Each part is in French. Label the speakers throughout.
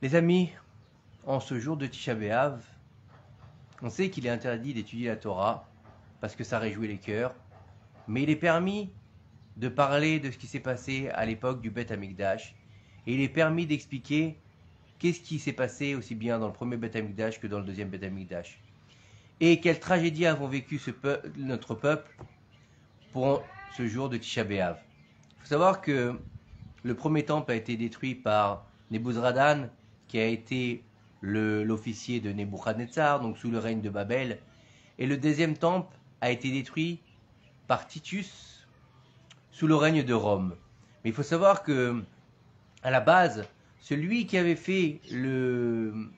Speaker 1: Les amis, en ce jour de Tisha B'Av, on sait qu'il est interdit d'étudier la Torah parce que ça réjouit les cœurs, mais il est permis de parler de ce qui s'est passé à l'époque du Beth Amikdash, et il est permis d'expliquer qu'est-ce qui s'est passé aussi bien dans le premier Beth Amikdash que dans le deuxième Beth Amikdash, et quelle tragédie avons vécu notre peuple pour ce jour de Tisha B'Av. Il faut savoir que le premier temple a été détruit par Nebuzaradan, qui a été l'officier de Nebuchadnezzar, donc sous le règne de Babel. Et le deuxième temple a été détruit par Titus, sous le règne de Rome. Mais il faut savoir que, à la base, celui qui avait fait le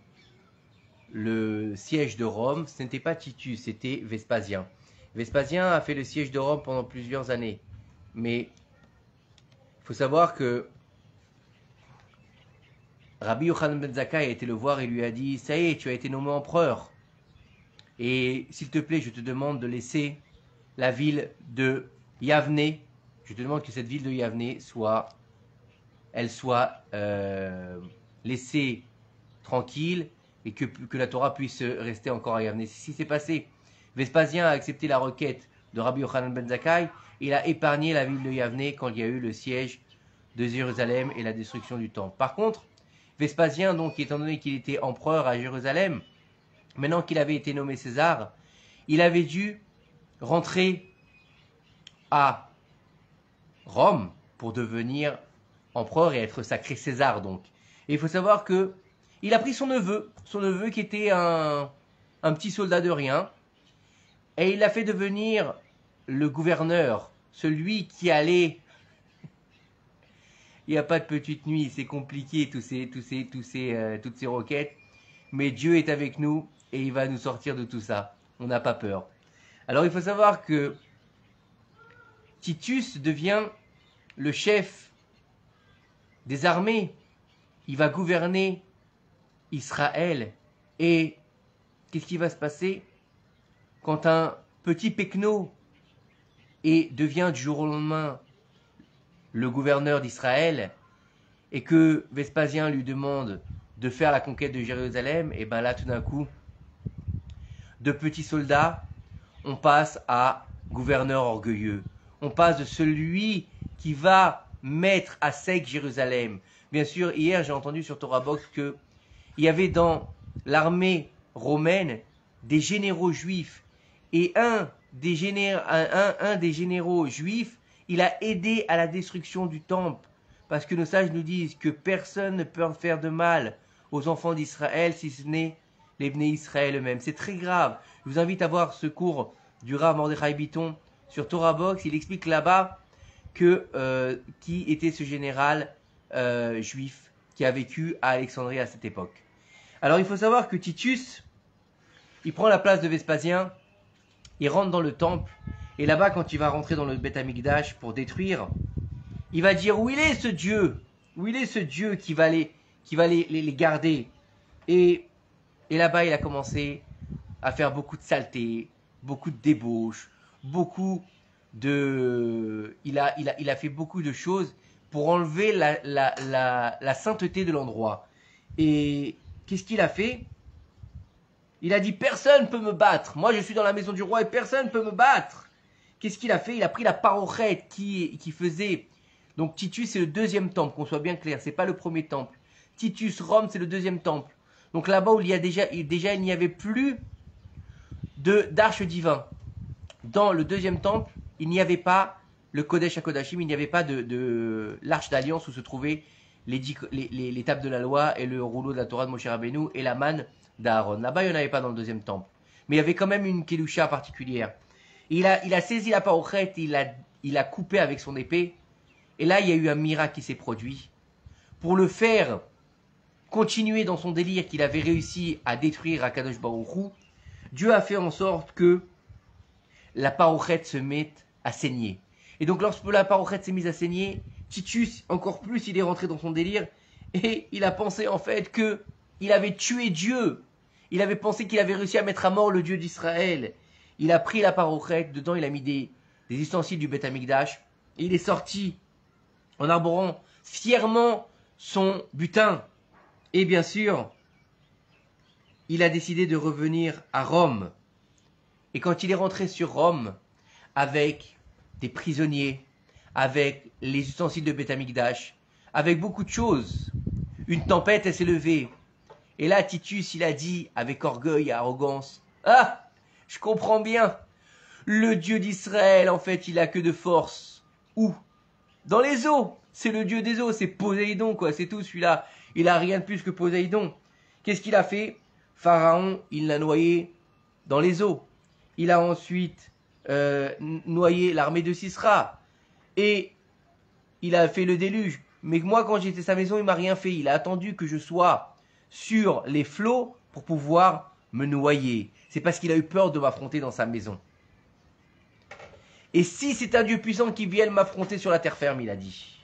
Speaker 1: siège de Rome, ce n'était pas Titus, c'était Vespasien. Vespasien a fait le siège de Rome pendant plusieurs années. Mais il faut savoir que Rabbi Yochanan ben Zakkai a été le voir et lui a dit « Ça y est, tu as été nommé empereur. Et s'il te plaît, je te demande de laisser la ville de Yavne. Je te demande que cette ville de Yavne soit laissée tranquille et que la Torah puisse rester encore à Yavne. » C'est ce qui s'est passé. Vespasien a accepté la requête de Rabbi Yochanan ben Zakkai et il a épargné la ville de Yavne quand il y a eu le siège de Jérusalem et la destruction du temple. Par contre, Vespasien, donc, étant donné qu'il était empereur à Jérusalem, maintenant qu'il avait été nommé César, il avait dû rentrer à Rome pour devenir empereur et être sacré César, donc. Et il faut savoir que il a pris son neveu qui était un petit soldat de rien, et il l'a fait devenir le gouverneur, celui qui allait. Il n'y a pas de petite nuit, c'est compliqué, toutes ces requêtes. Mais Dieu est avec nous et il va nous sortir de tout ça. On n'a pas peur. Alors il faut savoir que Titus devient le chef des armées. Il va gouverner Israël. Et qu'est-ce qui va se passer quand un petit pecno devient du jour au lendemain le gouverneur d'Israël, et que Vespasien lui demande de faire la conquête de Jérusalem, et bien là tout d'un coup, de petits soldats, on passe à gouverneur orgueilleux. On passe de celui qui va mettre à sec Jérusalem. Bien sûr, hier j'ai entendu sur Torah Box qu'il y avait dans l'armée romaine des généraux juifs, et un des généraux juifs, il a aidé à la destruction du temple, parce que nos sages nous disent que personne ne peut faire de mal aux enfants d'Israël si ce n'est les Bnei Israël eux-mêmes. C'est très grave. Je vous invite à voir ce cours du Rav Mordechai Bitton sur Torah Box. Il explique là-bas qui était ce général juif qui a vécu à Alexandrie à cette époque. Alors il faut savoir que Titus, il prend la place de Vespasien, il rentre dans le temple, et là-bas, quand il va rentrer dans le Beth Amikdash pour détruire, il va dire où il est ce Dieu? Où il est ce Dieu qui va les garder? Et là-bas, il a commencé à faire beaucoup de saleté, beaucoup de débauche, il a fait beaucoup de choses pour enlever la sainteté de l'endroit. Et qu'est-ce qu'il a fait? Il a dit personne ne peut me battre. Moi, je suis dans la maison du roi et personne ne peut me battre. Qu'est-ce qu'il a fait? Il a pris la parochette qui faisait. Donc Titus, c'est le deuxième temple, qu'on soit bien clair. C'est pas le premier temple. Titus, Rome, c'est le deuxième temple. Donc là-bas où il y a déjà il n'y avait plus d'arche divin. Dans le deuxième temple, il n'y avait pas le Kodesh HaKodashim, il n'y avait pas de l'arche d'alliance où se trouvaient les tables de la loi et le rouleau de la Torah de Moshe Rabbeinu et la manne d'Aaron. Là-bas, il n'y en avait pas dans le deuxième temple. Mais il y avait quand même une Kedusha particulière. Il a saisi la parochette, il a coupé avec son épée. Et là, il y a eu un miracle qui s'est produit. Pour le faire continuer dans son délire qu'il avait réussi à détruire Akadosh Baruch Hu, Dieu a fait en sorte que la parochette se mette à saigner. Et donc, lorsque la parochette s'est mise à saigner, Titus, encore plus, il est rentré dans son délire et il a pensé en fait que il avait tué Dieu. Il avait pensé qu'il avait réussi à mettre à mort le Dieu d'Israël. Il a pris la parochette, dedans il a mis des ustensiles du Beth Amikdash, et il est sorti en arborant fièrement son butin. Et bien sûr, il a décidé de revenir à Rome. Et quand il est rentré sur Rome, avec des prisonniers, avec les ustensiles de Beth Amikdash, avec beaucoup de choses, une tempête, elle s'est levée. Et là, Titus, il a dit, avec orgueil et arrogance, « Ah, je comprends bien. Le Dieu d'Israël, en fait, il a que de force. Où? Dans les eaux. C'est le Dieu des eaux, c'est Poséidon, quoi, c'est tout celui-là. Il a rien de plus que Poséidon. Qu'est-ce qu'il a fait? Pharaon, il l'a noyé dans les eaux. Il a ensuite noyé l'armée de Sisra. Et il a fait le déluge. Mais moi, quand j'étais à sa maison, il m'a rien fait. Il a attendu que je sois sur les flots pour pouvoir me noyer. C'est parce qu'il a eu peur de m'affronter dans sa maison. Et si c'est un Dieu puissant qui vienne m'affronter sur la terre ferme, il a dit.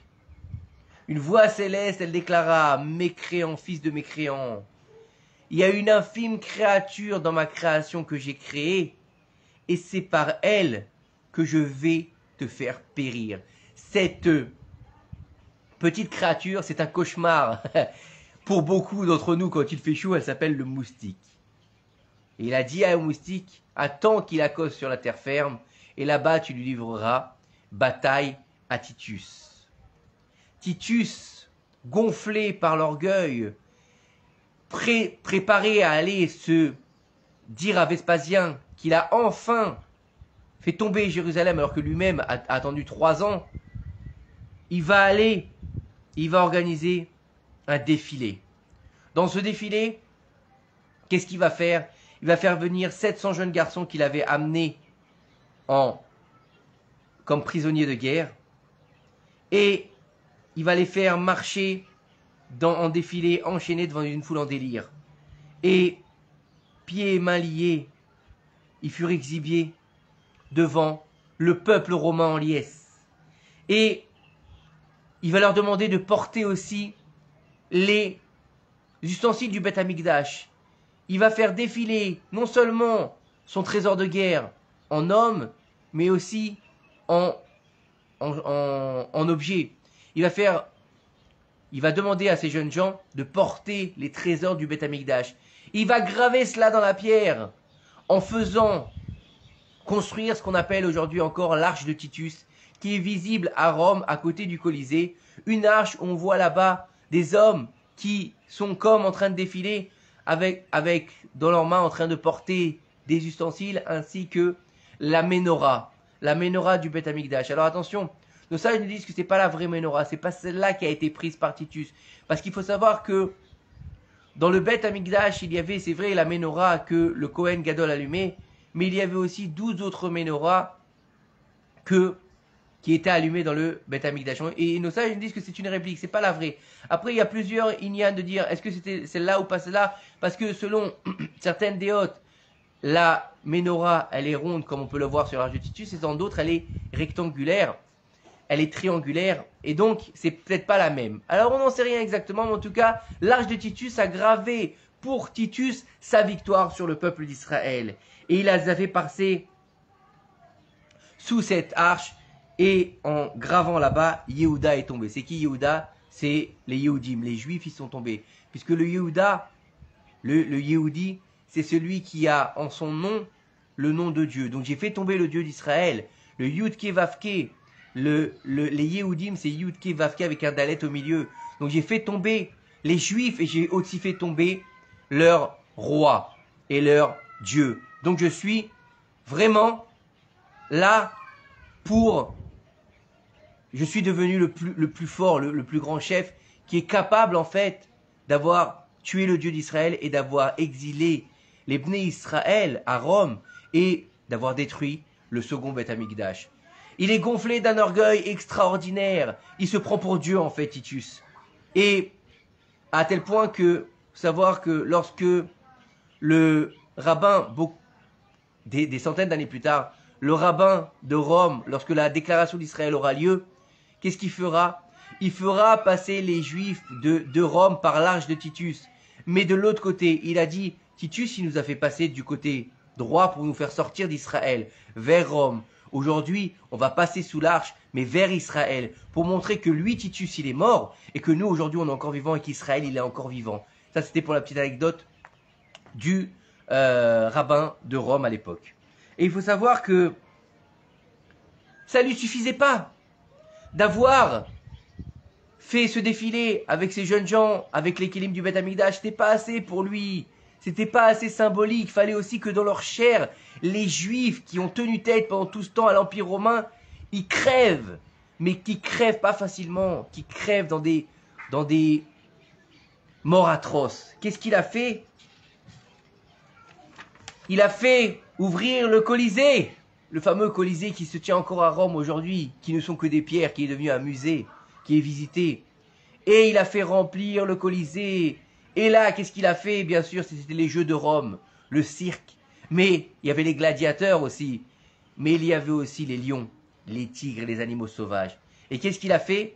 Speaker 1: Une voix céleste, elle déclara, mécréant, fils de mécréant. Il y a une infime créature dans ma création que j'ai créée, et c'est par elle que je vais te faire périr. Cette petite créature, c'est un cauchemar. Pour beaucoup d'entre nous, quand il fait chaud, elle s'appelle le moustique. Et il a dit à un moustique, attends qu'il accoste sur la terre ferme, et là-bas tu lui livreras bataille à Titus. Titus, gonflé par l'orgueil, préparé à aller se dire à Vespasien qu'il a enfin fait tomber Jérusalem alors que lui-même a attendu 3 ans, il va organiser un défilé. Dans ce défilé, qu'est-ce qu'il va faire? Il va faire venir 700 jeunes garçons qu'il avait amenés comme prisonniers de guerre, et il va les faire marcher en défilé, enchaînés devant une foule en délire. Et pieds et mains liés, ils furent exhibiés devant le peuple romain en liesse. Et il va leur demander de porter aussi les ustensiles du Beth Amikdash. Il va faire défiler non seulement son trésor de guerre en hommes, mais aussi en objets. Il va demander à ces jeunes gens de porter les trésors du Beth Amikdash. Il va graver cela dans la pierre en faisant construire ce qu'on appelle aujourd'hui encore l'arche de Titus, qui est visible à Rome, à côté du Colisée. Une arche où on voit là-bas des hommes qui sont comme en train de défiler avec dans leurs mains en train de porter des ustensiles ainsi que la menorah du Beth Amikdash. Alors attention, nos sages nous disent que c'est pas la vraie menorah, c'est pas celle-là qui a été prise par Titus, parce qu'il faut savoir que dans le Beth Amikdash, il y avait, c'est vrai, la menorah que le Kohen Gadol allumait, mais il y avait aussi 12 autres menorahs qui étaient allumées dans le Beth Amikdash. Et nos sages nous disent que c'est une réplique, c'est pas la vraie. Après, il y a plusieurs ignan de dire est-ce que c'était celle-là ou pas celle-là, parce que selon certaines déotes, la menorah, elle est ronde comme on peut le voir sur l'arche de Titus, et dans d'autres, elle est rectangulaire, elle est triangulaire, et donc c'est peut-être pas la même. Alors on n'en sait rien exactement, mais en tout cas, l'arche de Titus a gravé pour Titus sa victoire sur le peuple d'Israël. Et il les a fait passer sous cette arche, et en gravant là-bas, Yehuda est tombé. C'est qui Yehuda? C'est les Yehudim, les Juifs, ils sont tombés. Puisque le Yehuda, le Yehudi, c'est celui qui a en son nom le nom de Dieu. Donc j'ai fait tomber le Dieu d'Israël. Le Yudke Vavke, les Yehudim, c'est Yudke Vavke avec un dalet au milieu. Donc j'ai fait tomber les Juifs et j'ai aussi fait tomber leur roi et leur Dieu. Donc je suis vraiment là je suis devenu le plus fort, le plus grand chef, qui est capable en fait d'avoir tué le Dieu d'Israël et d'avoir exilé les Bnei Israël à Rome et d'avoir détruit le second Beth Amikdash. Il est gonflé d'un orgueil extraordinaire. Il se prend pour Dieu en fait, Titus. Et à tel point que, savoir que lorsque le rabbin, des centaines d'années plus tard, le rabbin de Rome, lorsque la déclaration d'Israël aura lieu, qu'est-ce qu'il fera? Il fera passer les Juifs de Rome par l'arche de Titus. Mais de l'autre côté, il a dit, Titus, il nous a fait passer du côté droit pour nous faire sortir d'Israël, vers Rome. Aujourd'hui, on va passer sous l'arche, mais vers Israël, pour montrer que lui, Titus, il est mort, et que nous, aujourd'hui, on est encore vivant, et qu'Israël, il est encore vivant. Ça, c'était pour la petite anecdote du rabbin de Rome à l'époque. Et il faut savoir que ça lui suffisait pas d'avoir fait ce défilé avec ces jeunes gens, avec les kélim du Beth Amikdash. C'était pas assez pour lui. C'était pas assez symbolique. Il fallait aussi que dans leur chair, les Juifs qui ont tenu tête pendant tout ce temps à l'Empire romain, ils crèvent. Mais qui crèvent pas facilement, qui crèvent dans des morts atroces. Qu'est-ce qu'il a fait? Il a fait ouvrir le Colisée, le fameux Colisée qui se tient encore à Rome aujourd'hui, qui ne sont que des pierres, qui est devenu un musée, qui est visité. Et il a fait remplir le Colisée. Et là, qu'est-ce qu'il a fait? Bien sûr, c'était les Jeux de Rome, le cirque. Mais il y avait les gladiateurs aussi. Mais il y avait aussi les lions, les tigres et les animaux sauvages. Et qu'est-ce qu'il a fait?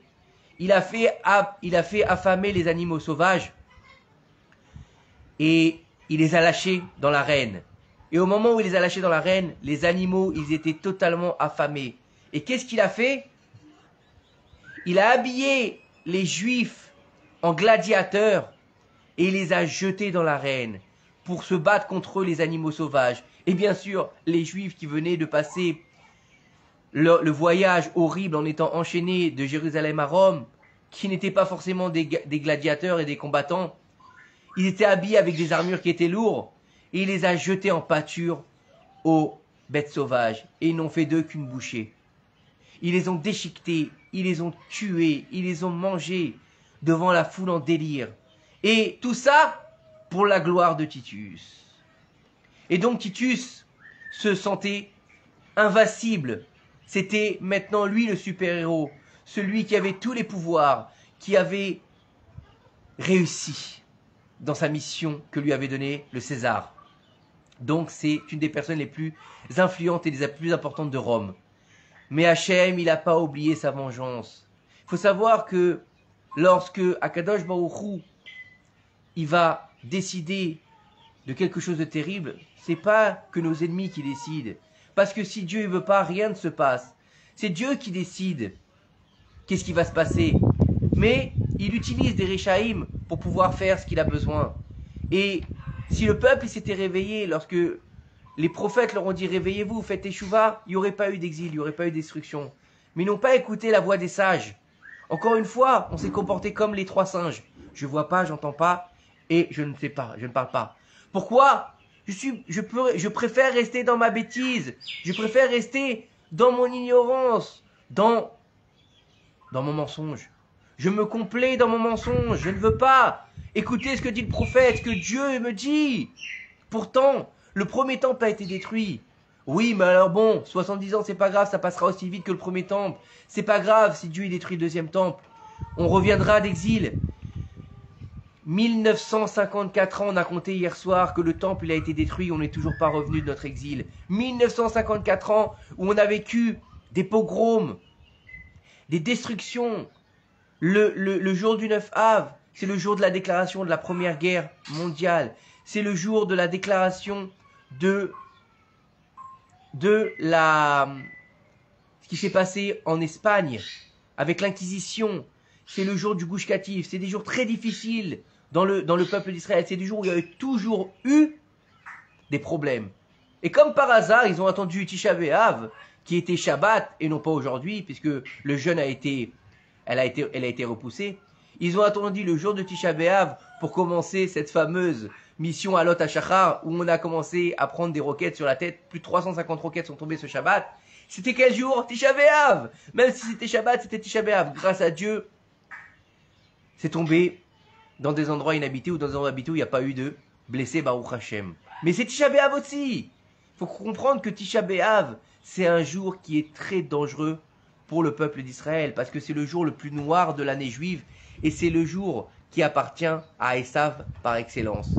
Speaker 1: Il a fait affamer les animaux sauvages. Et il les a lâchés dans l'arène. Et au moment où il les a lâchés dans l'arène, les animaux, ils étaient totalement affamés. Et qu'est-ce qu'il a fait? Il a habillé les Juifs en gladiateurs et il les a jetés dans l'arène pour se battre contre les animaux sauvages. Et bien sûr, les Juifs qui venaient de passer le voyage horrible en étant enchaînés de Jérusalem à Rome, qui n'étaient pas forcément des gladiateurs et des combattants, ils étaient habillés avec des armures qui étaient lourdes et il les a jetés en pâture aux bêtes sauvages et ils n'ont fait d'eux qu'une bouchée. Ils les ont déchiquetés, ils les ont tués, ils les ont mangés devant la foule en délire. Et tout ça pour la gloire de Titus. Et donc Titus se sentait invincible. C'était maintenant lui le super-héros, celui qui avait tous les pouvoirs, qui avait réussi dans sa mission que lui avait donnée le César. Donc c'est une des personnes les plus influentes et les plus importantes de Rome. Mais Hachem, il n'a pas oublié sa vengeance. Il faut savoir que lorsque Akadosh Baruch Hu, il va décider de quelque chose de terrible, c'est pas que nos ennemis qui décident. Parce que si Dieu ne veut pas, rien ne se passe. C'est Dieu qui décide qu'est-ce qui va se passer. Mais il utilise des Réchaïm pour pouvoir faire ce qu'il a besoin. Et si le peuple s'était réveillé lorsque les prophètes leur ont dit réveillez-vous, faites Teshuvah, il n'y aurait pas eu d'exil, il n'y aurait pas eu de destruction. Mais ils n'ont pas écouté la voix des sages. Encore une fois, on s'est comporté comme les 3 singes. Je vois pas, j'entends pas et je ne sais pas, je ne parle pas. Pourquoi? Je préfère rester dans ma bêtise. Je préfère rester dans mon ignorance, dans mon mensonge. Je me complais dans mon mensonge. Je ne veux pas écouter ce que dit le prophète, ce que Dieu me dit. Pourtant, le premier temple a été détruit. Oui, mais alors bon, 70 ans, c'est pas grave, ça passera aussi vite que le premier temple. C'est pas grave si Dieu détruit le deuxième temple. On reviendra d'exil. 1954 ans, on a compté hier soir que le temple il a été détruit, on n'est toujours pas revenu de notre exil. 1954 ans où on a vécu des pogroms, des destructions. Le jour du 9 Av, c'est le jour de la déclaration de la Première Guerre mondiale. C'est le jour de la déclaration de ce qui s'est passé en Espagne avec l'Inquisition. C'est le jour du Gush Katif. C'est des jours très difficiles dans le peuple d'Israël. C'est des jours où il y avait toujours eu des problèmes. Et comme par hasard, ils ont attendu Tisha B'Av, qui était Shabbat, et non pas aujourd'hui, puisque le jeûne a été repoussée. Ils ont attendu le jour de Tisha B'Av pour commencer cette fameuse mission à Lot HaShachar, où on a commencé à prendre des roquettes sur la tête. Plus de 350 roquettes sont tombées ce Shabbat. C'était quel jour? Tisha B'Av. Même si c'était Shabbat, c'était Tisha B'Av. Grâce à Dieu, c'est tombé dans des endroits inhabités ou dans des endroits habités où il n'y a pas eu de blessés, Baruch Hashem. Mais c'est Tisha B'Av aussi. Il faut comprendre que Tisha B'Av, c'est un jour qui est très dangereux pour le peuple d'Israël, parce que c'est le jour le plus noir de l'année juive, et c'est le jour qui appartient à Esav par excellence.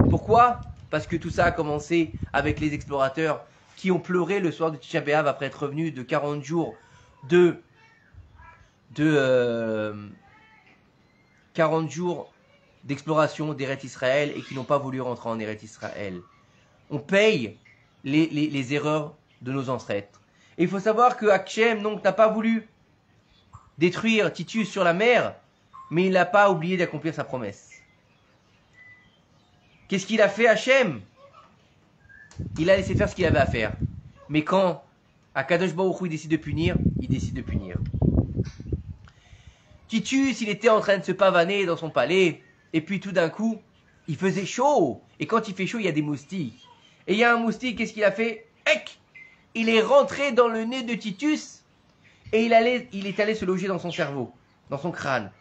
Speaker 1: Pourquoi? Parce que tout ça a commencé avec les explorateurs qui ont pleuré le soir de Tisha B'Av après être revenus de 40 jours 40 jours d'exploration d'Eret Israël et qui n'ont pas voulu rentrer en Eret Israël. On paye les erreurs de nos ancêtres. Et il faut savoir que Hachem n'a pas voulu détruire Titus sur la mer, mais il n'a pas oublié d'accomplir sa promesse. Qu'est-ce qu'il a fait Hachem? Il a laissé faire ce qu'il avait à faire. Mais quand Akadosh Baruch Hu il décide de punir, il décide de punir. Titus, il était en train de se pavaner dans son palais, et puis tout d'un coup, il faisait chaud. Et quand il fait chaud, il y a des moustiques. Et il y a un moustique, qu'est-ce qu'il a fait? Il est rentré dans le nez de Titus, et il est allé se loger dans son cerveau, dans son crâne.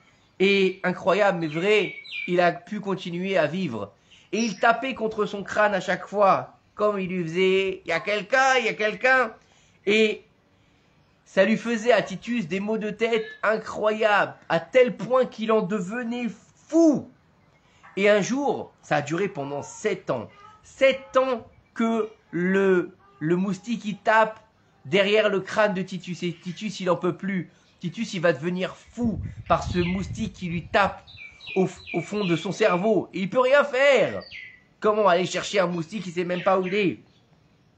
Speaker 1: Et incroyable, mais vrai, il a pu continuer à vivre. Et il tapait contre son crâne à chaque fois, comme il lui faisait, il y a quelqu'un. Et ça lui faisait à Titus des maux de tête incroyables, à tel point qu'il en devenait fou. Et un jour, ça a duré pendant 7 ans. 7 ans que le moustique, il tape derrière le crâne de Titus. Et Titus, il n'en peut plus. Titus, il va devenir fou par ce moustique qui lui tape au fond de son cerveau. Et il peut rien faire. Comment aller chercher un moustique, il sait même pas où il est.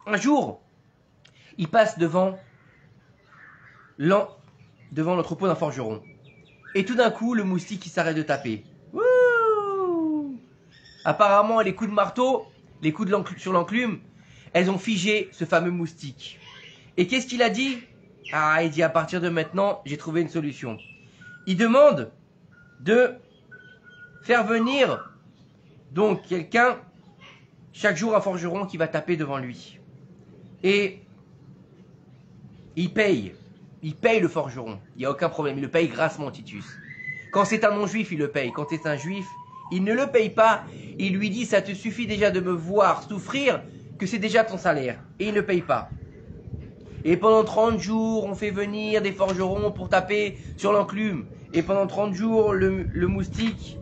Speaker 1: Un jour, il passe devant l'entrepôt d'un forgeron. Et tout d'un coup, le moustique, il s'arrête de taper. Wouh! Apparemment, les coups de marteau, les coups sur l'enclume, elles ont figé ce fameux moustique. Et qu'est-ce qu'il a dit? Ah, il dit, à partir de maintenant, j'ai trouvé une solution. Il demande de faire venir donc quelqu'un, chaque jour un forgeron qui va taper devant lui. Et il paye le forgeron, il n'y a aucun problème, il le paye grassement Titus. Quand c'est un non-juif, il le paye. Quand c'est un juif, il ne le paye pas. Il lui dit, ça te suffit déjà de me voir souffrir, que c'est déjà ton salaire. Et il ne paye pas. Et pendant 30 jours, on fait venir des forgerons pour taper sur l'enclume. Et pendant 30 jours, le moustique,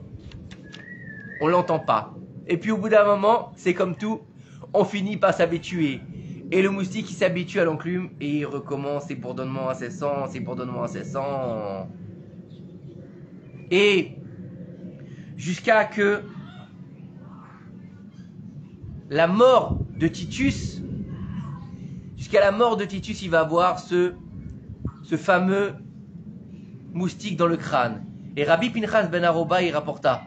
Speaker 1: on l'entend pas. Et puis au bout d'un moment, c'est comme tout, on finit par s'habituer. Et le moustique, il s'habitue à l'enclume et il recommence ses bourdonnements incessants, Et jusqu'à que la mort de Titus, il va avoir ce fameux moustique dans le crâne. Et Rabbi Pinchas ben Aroba, il rapporta: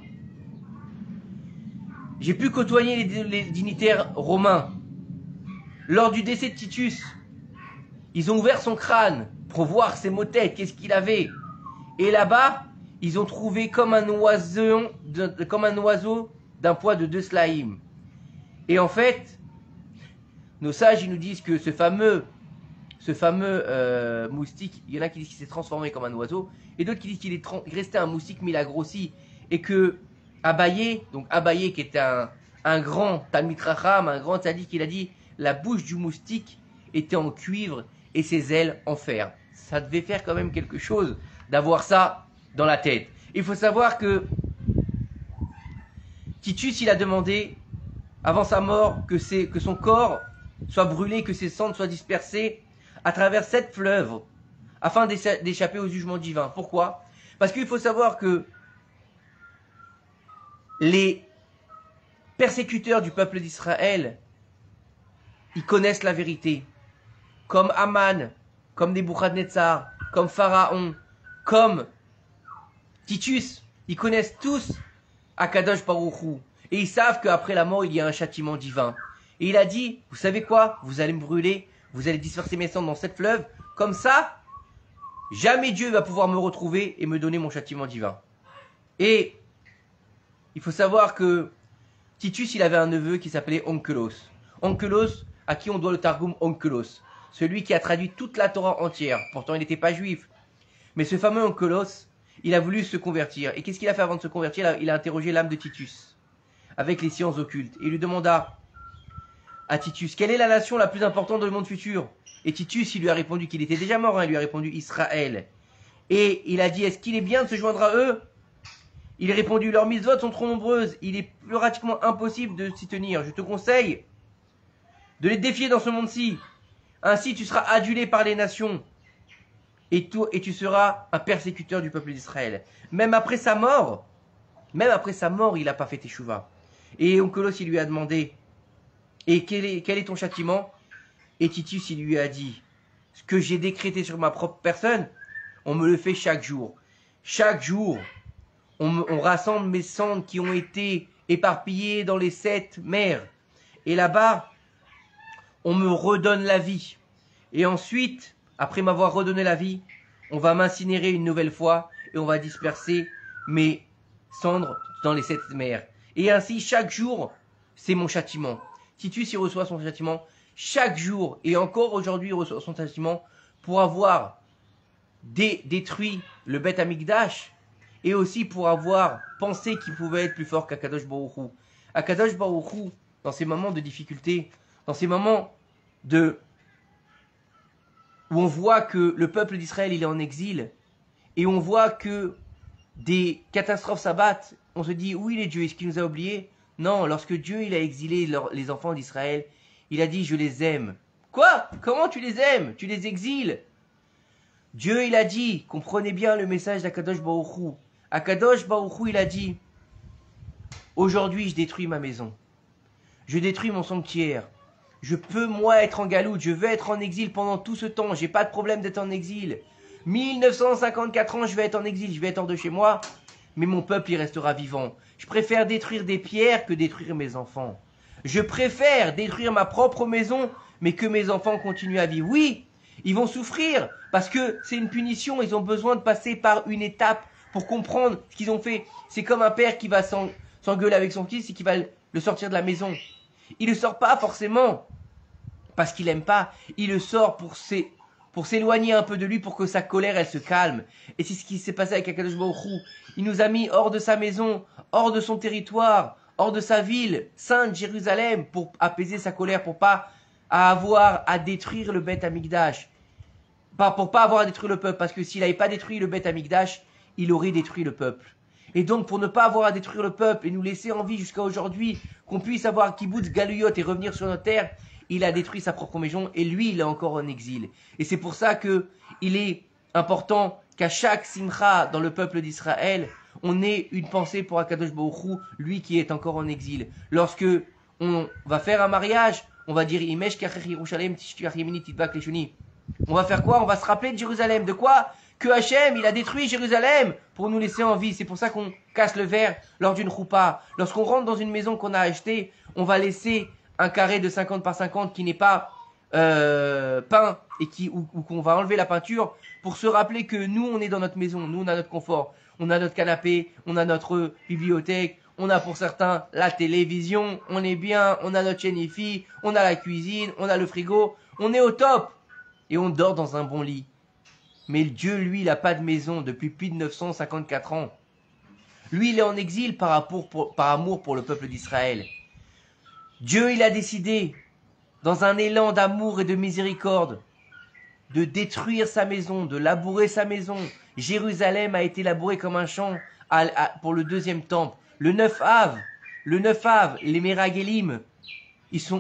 Speaker 1: j'ai pu côtoyer les dignitaires romains. Lors du décès de Titus, ils ont ouvert son crâne pour voir ses maux de tête, qu'est-ce qu'il avait. Et là-bas, ils ont trouvé comme un oiseau d'un poids de 2 slaïm. Et en fait, nos sages, ils nous disent que ce fameux moustique, il y en a qui disent qu'il s'est transformé comme un oiseau, et d'autres qui disent qu'il est resté un moustique, mais il a grossi. Et que Abaye qui était un grand Talmid Chacham, un grand tzaddik, il a dit, la bouche du moustique était en cuivre et ses ailes en fer. Ça devait faire quand même quelque chose d'avoir ça dans la tête. Il faut savoir que Titus, il a demandé avant sa mort que son corps soit brûlé, que ses cendres soient dispersées à travers 7 fleuves afin d'échapper au jugement divin. Pourquoi? Parce qu'il faut savoir que les persécuteurs du peuple d'Israël, ils connaissent la vérité. Comme Aman, comme Nebuchadnezzar, comme Pharaon, comme Titus, ils connaissent tous Akadosh Baruch Hu. Et ils savent qu'après la mort, il y a un châtiment divin. Et il a dit, vous savez quoi? Vous allez me brûler, vous allez disperser mes cendres dans 7 fleuves. Comme ça, jamais Dieu va pouvoir me retrouver et me donner mon châtiment divin. Et il faut savoir que Titus, il avait un neveu qui s'appelait Onkelos. Onkelos, à qui on doit le Targum Onkelos. Celui qui a traduit toute la Torah entière. Pourtant, il n'était pas juif. Mais ce fameux Onkelos, il a voulu se convertir. Et qu'est-ce qu'il a fait avant de se convertir? Il a interrogé l'âme de Titus avec les sciences occultes. Et il lui demanda à Titus, quelle est la nation la plus importante dans le monde futur? Et Titus, il lui a répondu qu'il était déjà mort. Il lui a répondu Israël. Et il a dit, est-ce qu'il est bien de se joindre à eux? Il a répondu, leurs mitzvot sont trop nombreuses. Il est pratiquement impossible de s'y tenir. Je te conseille de les défier dans ce monde-ci. Ainsi, tu seras adulé par les nations. Et tu seras un persécuteur du peuple d'Israël. Même après sa mort, il n'a pas fait teshuva. Et Onkelos, il lui a demandé, et quel est ton châtiment? Et Titus, il lui a dit, ce que j'ai décrété sur ma propre personne, on me le fait chaque jour. Chaque jour, on rassemble mes cendres qui ont été éparpillé dans les 7 mers. Et là-bas, on me redonne la vie. Et ensuite, après m'avoir redonné la vie, on va m'incinérer une nouvelle fois et on va disperser mes cendres dans les 7 mers. Et ainsi, chaque jour, c'est mon châtiment. Titus, il reçoit son châtiment chaque jour. Et encore aujourd'hui, il reçoit son châtiment pour avoir détruit le Beth Amikdash et aussi pour avoir pensé qu'il pouvait être plus fort qu'Akadosh Baruch Hu. Akadosh Baruch Hu, dans ces moments de difficulté, dans ces moments où on voit que le peuple d'Israël il est en exil et on voit que des catastrophes s'abattent, on se dit où il est Dieu, est-ce qu'il nous a oubliés? Non, lorsque Dieu il a exilé les enfants d'Israël, il a dit je les aime. Quoi? Comment tu les aimes? Tu les exiles? Dieu il a dit, comprenez bien le message d'Akadosh Baruch Hu. Akadosh Baruch Hu il a dit aujourd'hui je détruis ma maison, je détruis mon sanctuaire. Je peux, moi, être en galoute. Je veux être en exil pendant tout ce temps. J'ai pas de problème d'être en exil. 1954 ans, je vais être en exil. Je vais être hors de chez moi. Mais mon peuple, il restera vivant. Je préfère détruire des pierres que détruire mes enfants. Je préfère détruire ma propre maison, mais que mes enfants continuent à vivre. Oui, ils vont souffrir parce que c'est une punition. Ils ont besoin de passer par une étape pour comprendre ce qu'ils ont fait. C'est comme un père qui va s'engueuler avec son fils et qui va le sortir de la maison. Il ne sort pas forcément parce qu'il n'aime pas. Il le sort pour s'éloigner un peu de lui, pour que sa colère, elle se calme. Et c'est ce qui s'est passé avec Akadosh Baruch Hu. Il nous a mis hors de sa maison, hors de son territoire, hors de sa ville, sainte Jérusalem, pour apaiser sa colère, pour pas avoir à détruire le Beth Amikdash. Pour pas avoir à détruire le peuple, parce que s'il n'avait pas détruit le Beth Amikdash, il aurait détruit le peuple. Et donc, pour ne pas avoir à détruire le peuple et nous laisser en vie jusqu'à aujourd'hui, qu'on puisse avoir Kibbutz Galuyot et revenir sur notre terre, il a détruit sa propre maison et lui, il est encore en exil. Et c'est pour ça que il est important qu'à chaque simcha dans le peuple d'Israël, on ait une pensée pour Akadosh Baruch Hu, lui qui est encore en exil. Lorsque on va faire un mariage, on va dire Imesh Kachech Yerushalem Tishkach Yemini Titbak Leshoni. On va faire quoi? On va se rappeler de Jérusalem. De quoi? Que Hachem, il a détruit Jérusalem pour nous laisser en vie. C'est pour ça qu'on casse le verre lors d'une choupa. Lorsqu'on rentre dans une maison qu'on a achetée, on va laisser un carré de 50 par 50 qui n'est pas peint et ou qu'on va enlever la peinture pour se rappeler que nous, on est dans notre maison. Nous, on a notre confort. On a notre canapé, on a notre bibliothèque, on a pour certains la télévision, on est bien, on a notre chaîne IFI, on a la cuisine, on a le frigo. On est au top et on dort dans un bon lit. Mais Dieu, lui, il n'a pas de maison depuis plus de 954 ans. Lui, il est en exil par amour pour le peuple d'Israël. Dieu, il a décidé, dans un élan d'amour et de miséricorde, de détruire sa maison, de labourer sa maison. Jérusalem a été labourée comme un champ pour le deuxième temple. Le 9 Av, les Meragelim, ils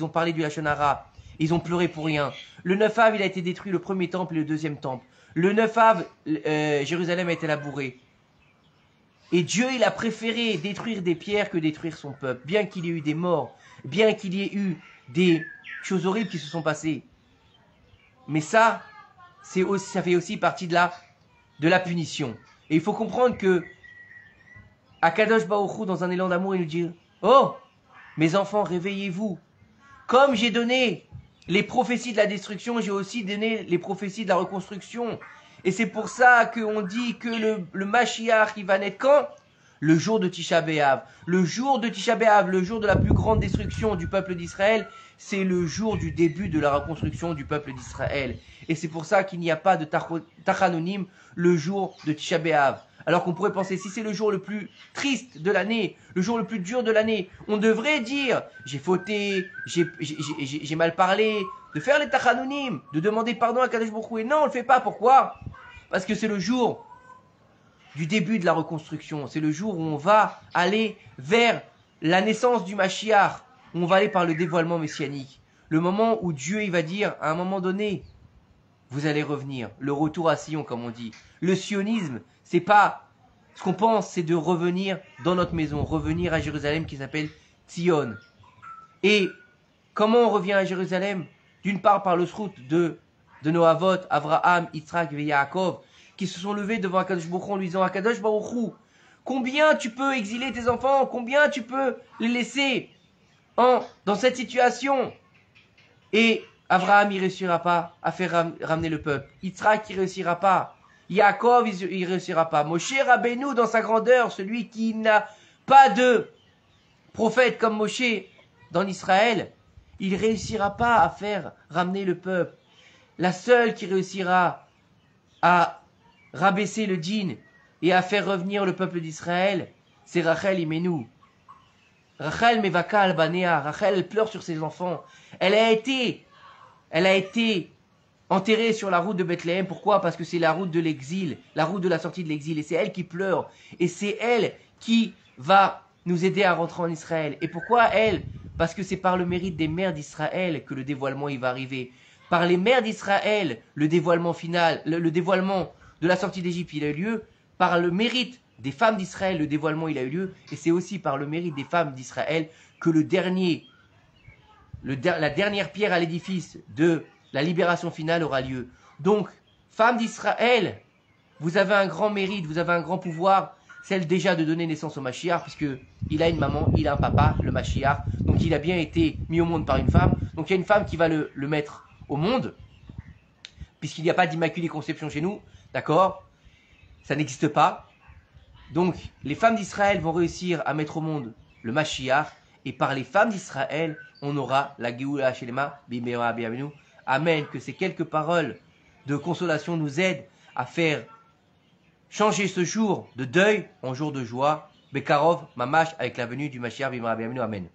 Speaker 1: ont parlé du Lachon Hara. Ils ont pleuré pour rien. Le 9 Av, il a été détruit, le premier temple et le deuxième temple. Le 9 Av, Jérusalem a été labourée. Et Dieu, il a préféré détruire des pierres que détruire son peuple. Bien qu'il y ait eu des morts, bien qu'il y ait eu des choses horribles qui se sont passées. Mais ça fait aussi partie de la punition. Et il faut comprendre que Akadosh Baruch Hu, dans un élan d'amour, il nous dit « Oh, mes enfants, réveillez-vous. Comme j'ai donné les prophéties de la destruction, j'ai aussi donné les prophéties de la reconstruction. Et c'est pour ça qu'on dit que le Mashiach, il va naître quand? Le jour de Tisha B'Av. Le jour de Tisha B'Av, le jour de la plus grande destruction du peuple d'Israël, c'est le jour du début de la reconstruction du peuple d'Israël. Et c'est pour ça qu'il n'y a pas de Tachanonim le jour de Tisha B'Av. Alors qu'on pourrait penser, si c'est le jour le plus triste de l'année, le jour le plus dur de l'année, on devrait dire, j'ai fauté, j'ai mal parlé, de faire les Tachanonim, de demander pardon à Kadosh Baruch Hu. Et non, on ne le fait pas. Pourquoi? Parce que c'est le jour du début de la reconstruction. C'est le jour où on va aller vers la naissance du Mashiach. Où on va aller par le dévoilement messianique. Le moment où Dieu, il va dire, à un moment donné, vous allez revenir. Le retour à Sion, comme on dit. Le sionisme, c'est pas ce qu'on pense, c'est de revenir dans notre maison, revenir à Jérusalem qui s'appelle Tzion. Et comment on revient à Jérusalem? D'une part par le srout de nos avot, Avraham, Yitzhak et Yaakov, qui se sont levés devant Akadosh Baruch Hu en lui disant Akadosh Baruch Hu, Combien tu peux exiler tes enfants? Combien tu peux les laisser dans cette situation? Et Abraham, il ne réussira pas à faire ramener le peuple. Yitzhak, il ne réussira pas. Yaakov, il ne réussira pas. Moshe Rabbeinu, dans sa grandeur, celui qui n'a pas de prophète comme Moshe dans Israël, il ne réussira pas à faire ramener le peuple. La seule qui réussira à rabaisser le djinn et à faire revenir le peuple d'Israël, c'est Rachel Imenu. Rachel Mevaka Albanea. Rachel, elle pleure sur ses enfants. Elle a été enterrée sur la route de Bethléem. Pourquoi? Parce que c'est la route de l'exil, la route de la sortie de l'exil. Et c'est elle qui pleure. Et c'est elle qui va nous aider à rentrer en Israël. Et pourquoi elle? Parce que c'est par le mérite des mères d'Israël que le dévoilement il va arriver. Par les mères d'Israël, le dévoilement final, le dévoilement de la sortie d'Égypte, il a eu lieu. Par le mérite des femmes d'Israël, le dévoilement il a eu lieu. Et c'est aussi par le mérite des femmes d'Israël que la dernière pierre à l'édifice de la libération finale aura lieu. Donc, femmes d'Israël, vous avez un grand mérite, vous avez un grand pouvoir, celle déjà de donner naissance au Mashiach, puisque il a une maman, il a un papa, le Mashiach, donc il a bien été mis au monde par une femme. Donc il y a une femme qui va le mettre au monde, puisqu'il n'y a pas d'immaculée conception chez nous, d'accord? Ça n'existe pas. Donc les femmes d'Israël vont réussir à mettre au monde le Mashiach, et par les femmes d'Israël, on aura la Geoula Shelema, Bimera Bienvenue. Amen. Que ces quelques paroles de consolation nous aident à faire changer ce jour de deuil en jour de joie. Bekarov, Mamash, avec la venue du Mashiach, Bimera Bienvenue. Amen.